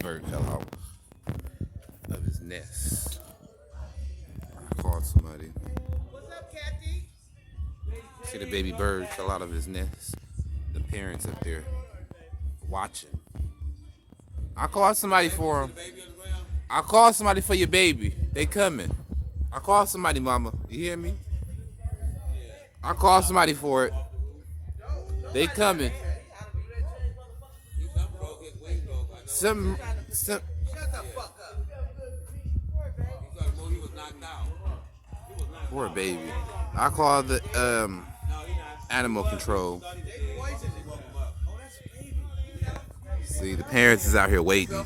bird fell out of his nest. I called somebody. What's up, Kathy? See, the baby bird fell out of his nest. The parents up there watching. I called somebody for him. I called somebody for your baby. They coming. I called somebody, mama. You hear me? I called somebody for it. They coming. Some. Shut the fuck up. Poor baby. I called the animal control. See, the parents is out here waiting.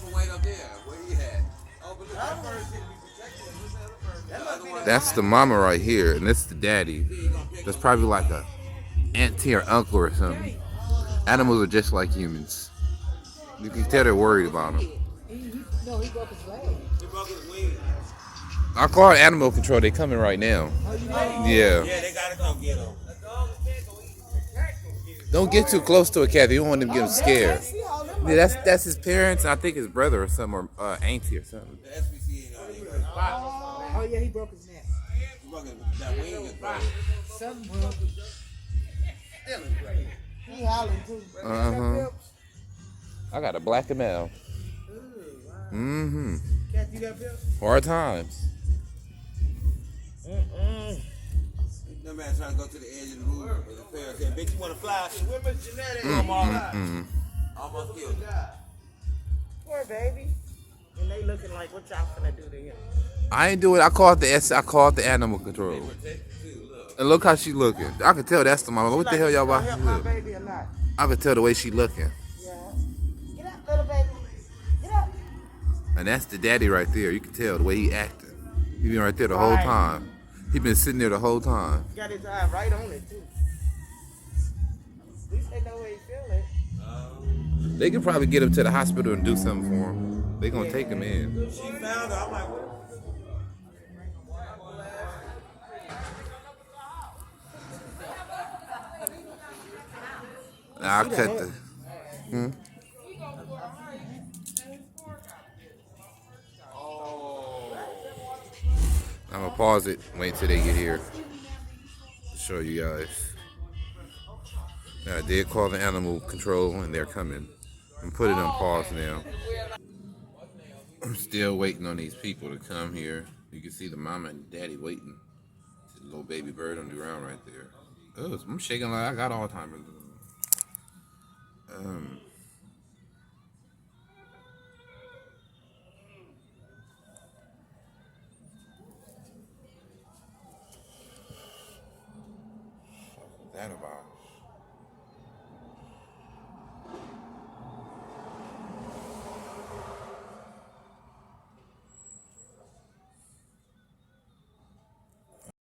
That's the mama right here, and this is the daddy. That's probably like a auntie or uncle or something. Animals are just like humans. You can tell they're worried about him. No, he broke his leg. I called animal control. They coming right now. Yeah. Yeah, they gotta come get him. Don't get too close to a cat. You don't want them to get him scared. Yeah, that's his parents. And I think his brother or something, or auntie or something. The SPCA ain't on here. Oh, yeah, he broke his neck. He broke that wing is broke. Something broke. Still is great. He howling too. I got a black and male. Cat, you got pills? Hard times. That man trying to go to the edge of the room. And the parents said, bitch, you wanna fly? Where was Jeanette? Almost killed him. Poor baby. And they looking like, what y'all finna do to him? I ain't do it. I called the animal control. And look how she looking. I could tell that's the mama. What the hell y'all about to Help my do? baby or not? I could tell the way she looking. Yeah. Get up, little baby. Get up. And that's the daddy right there. You can tell the way he acting. He been right there the whole time. He been sitting there the whole time. Got his eye right on it, too. At least they know where he feel it. They can probably get him to the hospital and do something for him. They gonna take him in. She found her. I'm like, what? Nah, I cut the. I'm gonna pause it. Wait till they get here. Show you guys. Now, I did call the animal control and they're coming. I'm putting it on pause now. I'm still waiting on these people to come here. You can see the mama and daddy waiting. See the little baby bird on the ground right there. Oh, I'm shaking like I got Alzheimer's. What was that about?